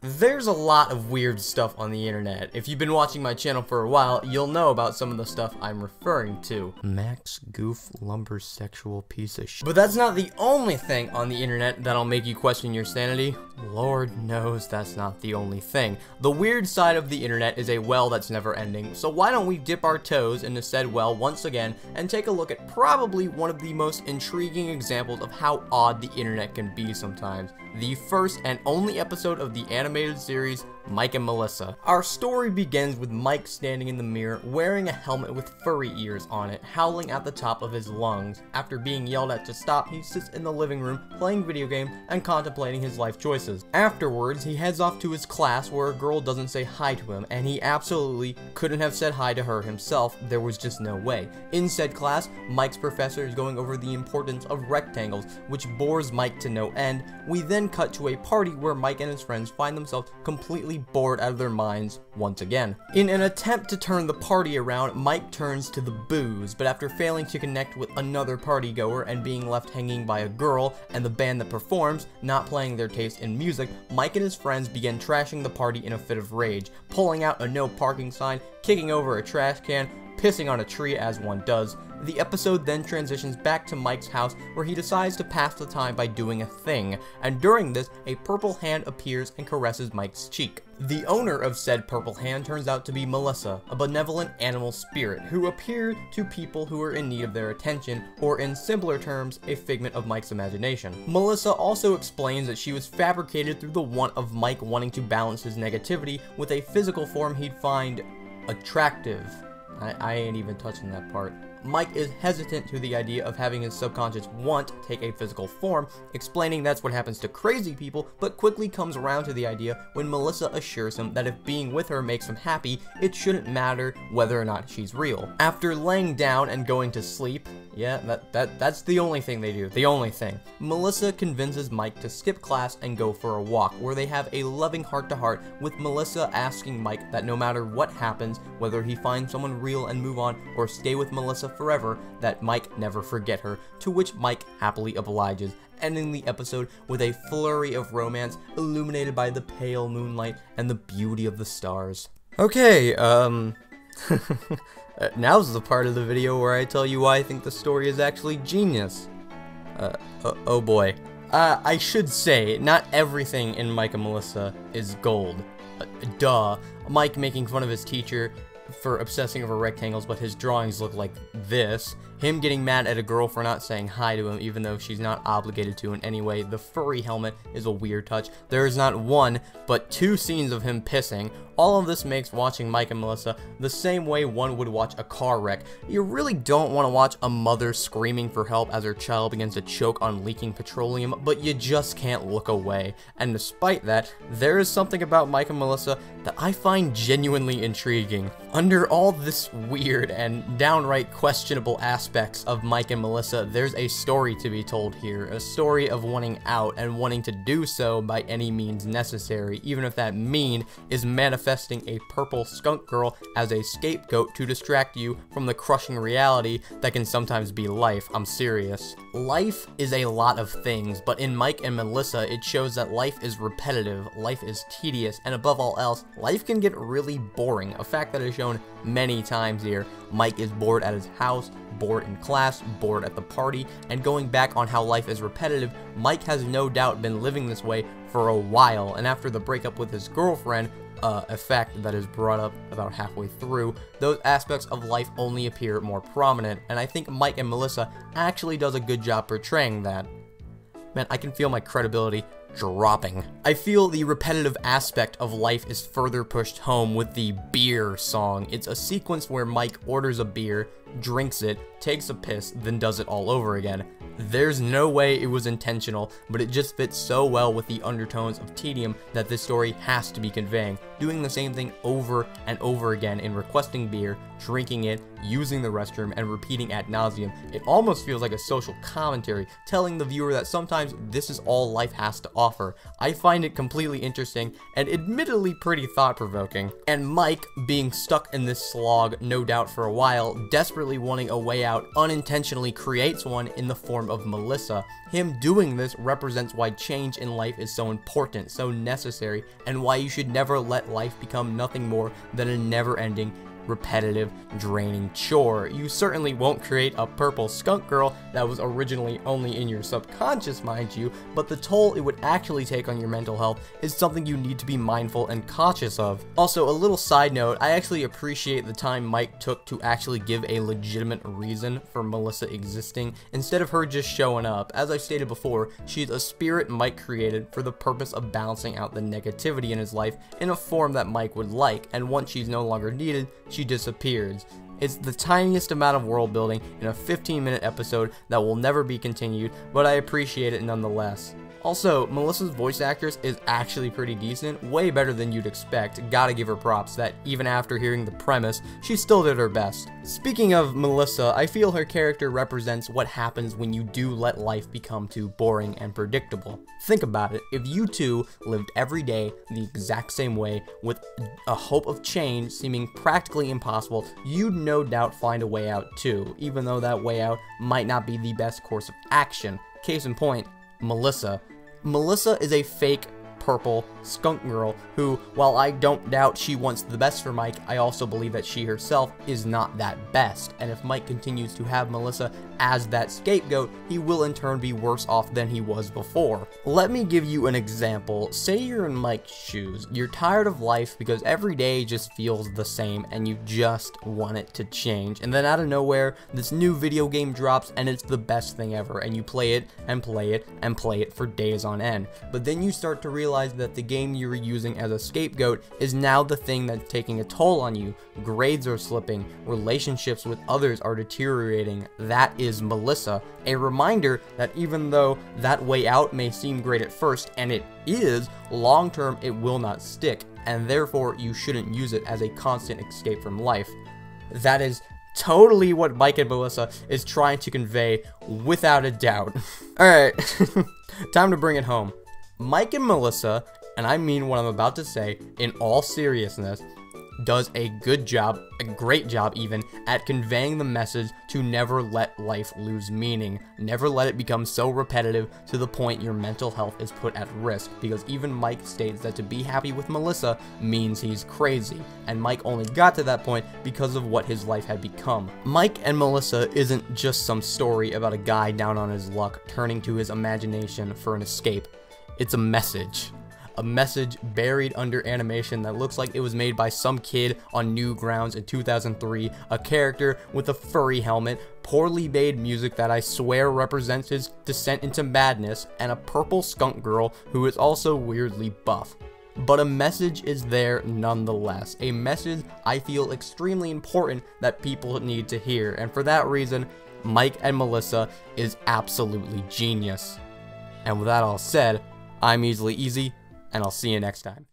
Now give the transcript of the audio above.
There's a lot of weird stuff on the internet. If you've been watching my channel for a while, you'll know about some of the stuff I'm referring to. Max Goof Lumber Sexual Piece of Shit. But that's not the only thing on the internet that'll make you question your sanity. Lord knows that's not the only thing. The weird side of the internet is a well that's never ending, so why don't we dip our toes into said well once again and take a look at probably one of the most intriguing examples of how odd the internet can be sometimes. The first and only episode of the animated series, Mike and Melissa. Our story begins with Mike standing in the mirror, wearing a helmet with furry ears on it, howling at the top of his lungs. After being yelled at to stop, he sits in the living room, playing video games and contemplating his life choices. Afterwards, he heads off to his class where a girl doesn't say hi to him, and he absolutely couldn't have said hi to her himself. There was just no way. In said class, Mike's professor is going over the importance of rectangles, which bores Mike to no end. We then cut to a party where Mike and his friends find themselves completely bored out of their minds once again. In an attempt to turn the party around, Mike turns to the booze, but after failing to connect with another party goer and being left hanging by a girl and the band that performs not playing their taste in music, Mike and his friends begin trashing the party in a fit of rage, pulling out a no parking sign, kicking over a trash can, pissing on a tree as one does. The episode then transitions back to Mike's house where he decides to pass the time by doing a thing, and during this, a purple hand appears and caresses Mike's cheek. The owner of said purple hand turns out to be Melissa, a benevolent animal spirit who appeared to people who were in need of their attention, or in simpler terms, a figment of Mike's imagination. Melissa also explains that she was fabricated through the want of Mike wanting to balance his negativity with a physical form he'd find attractive. I ain't even touching that part. Mike is hesitant to the idea of having his subconscious want take a physical form, explaining that's what happens to crazy people, but quickly comes around to the idea when Melissa assures him that if being with her makes him happy, it shouldn't matter whether or not she's real. After laying down and going to sleep, yeah, that's the only thing they do, the only thing. Melissa convinces Mike to skip class and go for a walk, where they have a loving heart-to-heart with Melissa asking Mike that no matter what happens, whether he finds someone real and move on, or stay with Melissa forever, that Mike never forget her, to which Mike happily obliges, ending the episode with a flurry of romance illuminated by the pale moonlight and the beauty of the stars. Okay, now's the part of the video where I tell you why I think the story is actually genius. Oh boy. I should say, not everything in Mike and Melissa is gold. Duh. Mike making fun of his teacher for obsessing over rectangles, but his drawings look like this. Him getting mad at a girl for not saying hi to him even though she's not obligated to in any way. The furry helmet is a weird touch. There is not one, but two scenes of him pissing. All of this makes watching Mike and Melissa the same way one would watch a car wreck. You really don't want to watch a mother screaming for help as her child begins to choke on leaking petroleum, but you just can't look away. And despite that, there is something about Mike and Melissa that I find genuinely intriguing. Under all this weird and downright questionable aspects of Mike and Melissa, there's a story to be told here, a story of wanting out and wanting to do so by any means necessary, even if that mean is manifesting a purple skunk girl as a scapegoat to distract you from the crushing reality that can sometimes be life. I'm serious. Life is a lot of things, but in Mike and Melissa, it shows that life is repetitive, life is tedious, and above all else, life can get really boring, a fact that is shown many times here. Mike is bored at his house, bored in class, bored at the party, and going back on how life is repetitive, Mike has no doubt been living this way for a while, and after the breakup with his girlfriend, a fact that is brought up about halfway through, those aspects of life only appear more prominent, and I think Mike and Melissa actually does a good job portraying that. Man, I can feel my credibility dropping. I feel the repetitive aspect of life is further pushed home with the beer song. It's a sequence where Mike orders a beer, drinks it, takes a piss, then does it all over again. There's no way it was intentional, but it just fits so well with the undertones of tedium that this story has to be conveying, doing the same thing over and over again in requesting beer, drinking it, using the restroom, and repeating ad nauseum. It almost feels like a social commentary, telling the viewer that sometimes this is all life has to offer. I find it completely interesting, and admittedly pretty thought-provoking. And Mike, being stuck in this slog, no doubt for a while, desperately desperately wanting a way out unintentionally creates one in the form of Melissa. Him doing this represents why change in life is so important, so necessary, and why you should never let life become nothing more than a never-ending, repetitive, draining chore. You certainly won't create a purple skunk girl that was originally only in your subconscious, mind you, but the toll it would actually take on your mental health is something you need to be mindful and cautious of. Also, a little side note, I actually appreciate the time Mike took to actually give a legitimate reason for Melissa existing, instead of her just showing up. As I stated before, she's a spirit Mike created for the purpose of balancing out the negativity in his life in a form that Mike would like, and once she's no longer needed, she disappears. It's the tiniest amount of world building in a 15-minute episode that will never be continued, but I appreciate it nonetheless. Also, Melissa's voice actress is actually pretty decent, way better than you'd expect. Gotta give her props that even after hearing the premise, she still did her best. Speaking of Melissa, I feel her character represents what happens when you do let life become too boring and predictable. Think about it, if you two lived every day the exact same way with a hope of change seeming practically impossible, you'd no doubt find a way out too, even though that way out might not be the best course of action. Case in point, Melissa. Melissa is a fake purple skunk girl who, while I don't doubt she wants the best for Mike, I also believe that she herself is not that best, and if Mike continues to have Melissa as that scapegoat, he will in turn be worse off than he was before. Let me give you an example. Say you're in Mike's shoes. You're tired of life because every day just feels the same and you just want it to change, and then out of nowhere this new video game drops and it's the best thing ever, and you play it and play it and play it for days on end. But then you start to realize that the game you were using as a scapegoat is now the thing that's taking a toll on you. Grades are slipping, relationships with others are deteriorating. That is Melissa. A reminder that even though that way out may seem great at first, and it is, long term it will not stick, and therefore you shouldn't use it as a constant escape from life. That is totally what Mike and Melissa is trying to convey, without a doubt. Alright, time to bring it home. Mike and Melissa, and I mean what I'm about to say in all seriousness, does a good job, a great job even, at conveying the message to never let life lose meaning. Never let it become so repetitive to the point your mental health is put at risk, because even Mike states that to be happy with Melissa means he's crazy, and Mike only got to that point because of what his life had become. Mike and Melissa isn't just some story about a guy down on his luck turning to his imagination for an escape. It's a message buried under animation that looks like it was made by some kid on Newgrounds in 2003, a character with a furry helmet, poorly made music that I swear represents his descent into madness, and a purple skunk girl who is also weirdly buff. But a message is there nonetheless, a message I feel extremely important that people need to hear, and for that reason, Mike and Melissa is absolutely genius. And with that all said, I'm Easily Easy, and I'll see you next time.